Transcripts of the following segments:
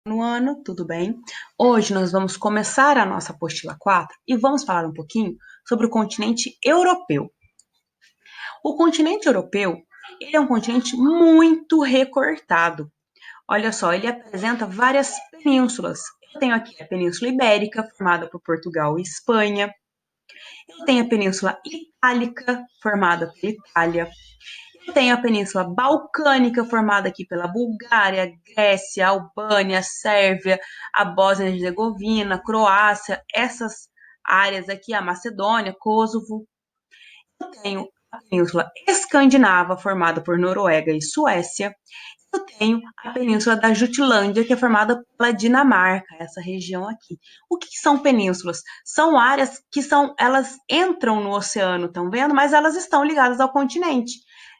No ano, tudo bem? Hoje nós vamos começar a nossa apostila 4 e vamos falar um pouquinho sobre o continente europeu. O continente europeu, ele é um continente muito recortado. Olha só, ele apresenta várias penínsulas. Eu tenho aqui a Península Ibérica, formada por Portugal e Espanha. Eu tenho a Península Itálica, formada pela Itália. Tem a Península Balcânica, formada aqui pela Bulgária, Grécia, Albânia, Sérvia, a Bósnia e Herzegovina, Croácia, essas áreas aqui, a Macedônia, Kosovo. Eu tenho a Península Escandinava, formada por Noruega e Suécia. Eu tenho a Península da Jutlândia, que é formada pela Dinamarca, essa região aqui. O que são penínsulas? São áreas que elas entram no oceano, estão vendo? Mas elas estão ligadas ao continente.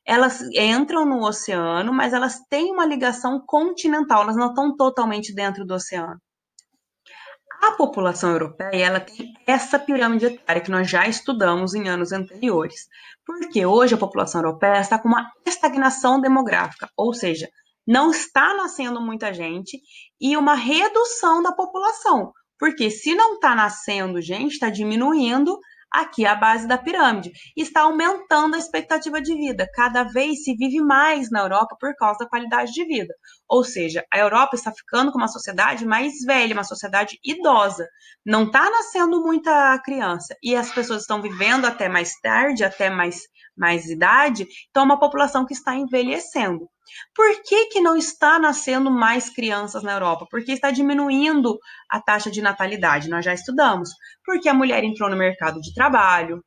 Elas entram no oceano, mas elas têm uma ligação continental, elas não estão totalmente dentro do oceano. A população europeia, ela tem essa pirâmide etária que nós já estudamos em anos anteriores, porque hoje a população europeia está com uma estagnação demográfica, ou seja, não está nascendo muita gente e uma redução da população, porque se não está nascendo gente, está diminuindo aqui a base da pirâmide, está aumentando a expectativa de vida, cada vez se vive mais na Europa por causa da qualidade de vida. Ou seja, a Europa está ficando com uma sociedade mais velha, uma sociedade idosa. Não está nascendo muita criança. E as pessoas estão vivendo até mais tarde, até mais idade. Então, é uma população que está envelhecendo. Por que não está nascendo mais crianças na Europa? Porque está diminuindo a taxa de natalidade. Nós já estudamos. Porque a mulher entrou no mercado de trabalho,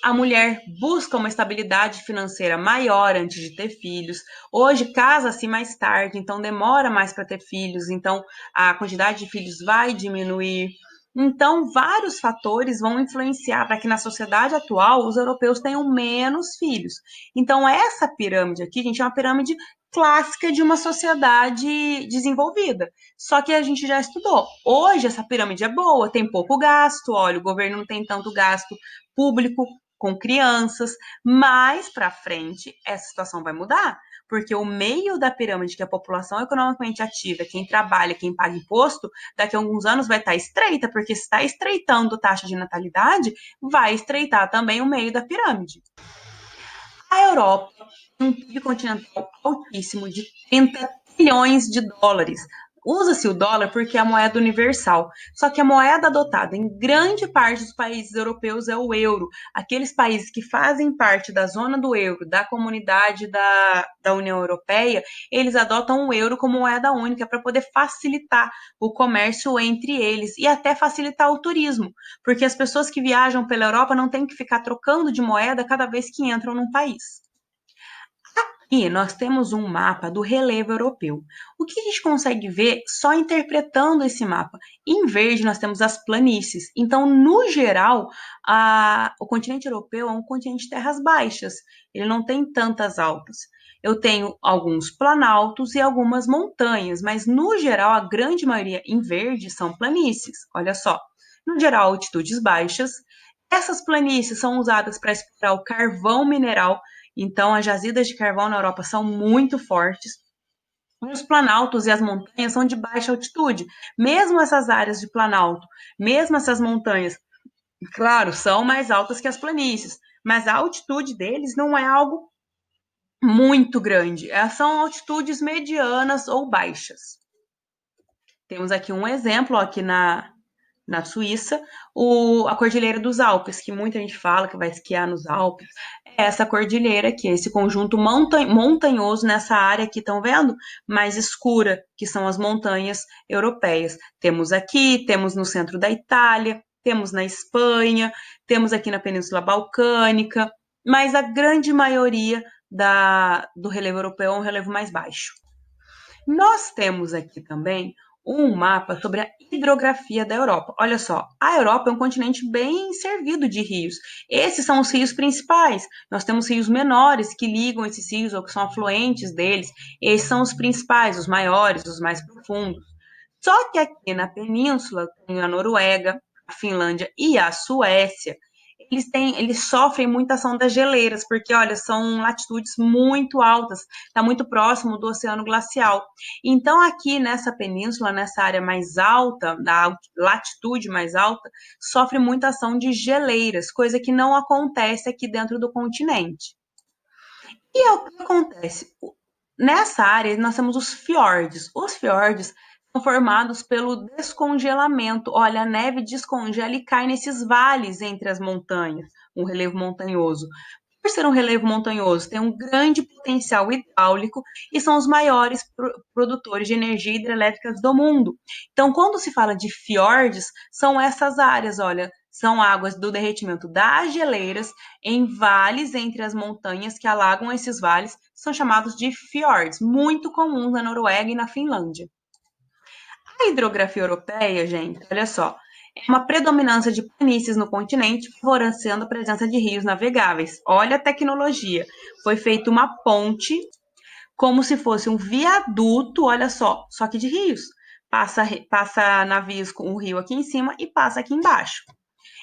a mulher busca uma estabilidade financeira maior antes de ter filhos. Hoje casa-se mais tarde, então demora mais para ter filhos, então a quantidade de filhos vai diminuir. Então, vários fatores vão influenciar para que na sociedade atual os europeus tenham menos filhos. Então, essa pirâmide aqui, gente, é uma pirâmide clássica de uma sociedade desenvolvida. Só que a gente já estudou. Hoje essa pirâmide é boa, tem pouco gasto, olha, o governo não tem tanto gasto público com crianças, mais para frente essa situação vai mudar, porque o meio da pirâmide, que é a população economicamente ativa, quem trabalha, quem paga imposto, daqui a alguns anos vai estar estreita, porque se está estreitando a taxa de natalidade, vai estreitar também o meio da pirâmide. A Europa tem um PIB continental altíssimo de 30 trilhões de dólares. Usa-se o dólar porque é a moeda universal. Só que a moeda adotada em grande parte dos países europeus é o euro. Aqueles países que fazem parte da zona do euro, da comunidade da União Europeia, eles adotam o euro como moeda única para poder facilitar o comércio entre eles e até facilitar o turismo, porque as pessoas que viajam pela Europa não têm que ficar trocando de moeda cada vez que entram num país. E nós temos um mapa do relevo europeu. O que a gente consegue ver só interpretando esse mapa? Em verde, nós temos as planícies. Então, no geral, o continente europeu é um continente de terras baixas. Ele não tem tantas altas. Eu tenho alguns planaltos e algumas montanhas, mas no geral, a grande maioria em verde são planícies. Olha só. No geral, altitudes baixas. Essas planícies são usadas para explorar o carvão mineral, então, as jazidas de carvão na Europa são muito fortes. Os planaltos e as montanhas são de baixa altitude. Mesmo essas áreas de planalto, mesmo essas montanhas, claro, são mais altas que as planícies, mas a altitude deles não é algo muito grande. São altitudes medianas ou baixas. Temos aqui um exemplo, ó, aqui na Suíça, a Cordilheira dos Alpes, que muita gente fala que vai esquiar nos Alpes. É essa cordilheira aqui, esse conjunto montanhoso nessa área aqui, estão vendo? Mais escura, que são as montanhas europeias. Temos aqui, temos no centro da Itália, temos na Espanha, temos aqui na Península Balcânica, mas a grande maioria do relevo europeu é um relevo mais baixo. Nós temos aqui também um mapa sobre a hidrografia da Europa. Olha só, a Europa é um continente bem servido de rios. Esses são os rios principais. Nós temos rios menores que ligam esses rios ou que são afluentes deles. Esses são os principais, os maiores, os mais profundos. Só que aqui na península tem a Noruega, a Finlândia e a Suécia. eles sofrem muita ação das geleiras, porque, olha, são latitudes muito altas, está muito próximo do oceano glacial. Então, aqui nessa península, nessa área mais alta, da latitude mais alta, sofre muita ação de geleiras, coisa que não acontece aqui dentro do continente. E é o que acontece? Nessa área, nós temos os fiordes. Os fiordes são formados pelo descongelamento. Olha, a neve descongela e cai nesses vales entre as montanhas, um relevo montanhoso. Por ser um relevo montanhoso, tem um grande potencial hidráulico e são os maiores produtores de energia hidrelétrica do mundo. Então, quando se fala de fiordes, são essas áreas, olha, são águas do derretimento das geleiras em vales entre as montanhas que alagam esses vales, são chamados de fiordes, muito comuns na Noruega e na Finlândia. A hidrografia europeia, gente, olha só, é uma predominância de planícies no continente, favorecendo a presença de rios navegáveis. Olha a tecnologia. Foi feita uma ponte, como se fosse um viaduto, olha só que de rios. Passa navios com o rio aqui em cima e passa aqui embaixo.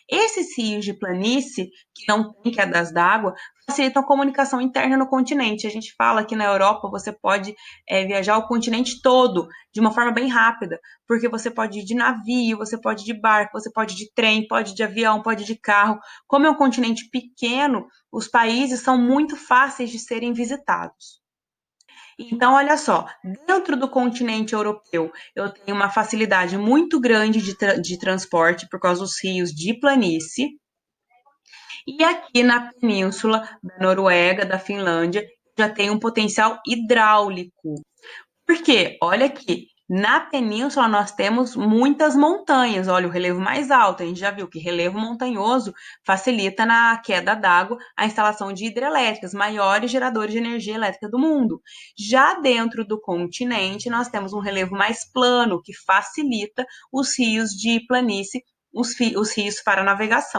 Esses rios de planície, que não têm quedas d'água, facilitam a comunicação interna no continente. A gente fala que na Europa você pode viajar o continente todo de uma forma bem rápida, porque você pode ir de navio, você pode ir de barco, você pode ir de trem, pode ir de avião, pode ir de carro. Como é um continente pequeno, os países são muito fáceis de serem visitados. Então, olha só, dentro do continente europeu, eu tenho uma facilidade muito grande de transporte por causa dos rios de planície. E aqui na península da Noruega, da Finlândia, já tem um potencial hidráulico. Por quê? Olha aqui, na península nós temos muitas montanhas. Olha, o relevo mais alto, a gente já viu que relevo montanhoso facilita na queda d'água a instalação de hidrelétricas, maiores geradores de energia elétrica do mundo. Já dentro do continente, nós temos um relevo mais plano, que facilita os rios de planície, os rios para navegação.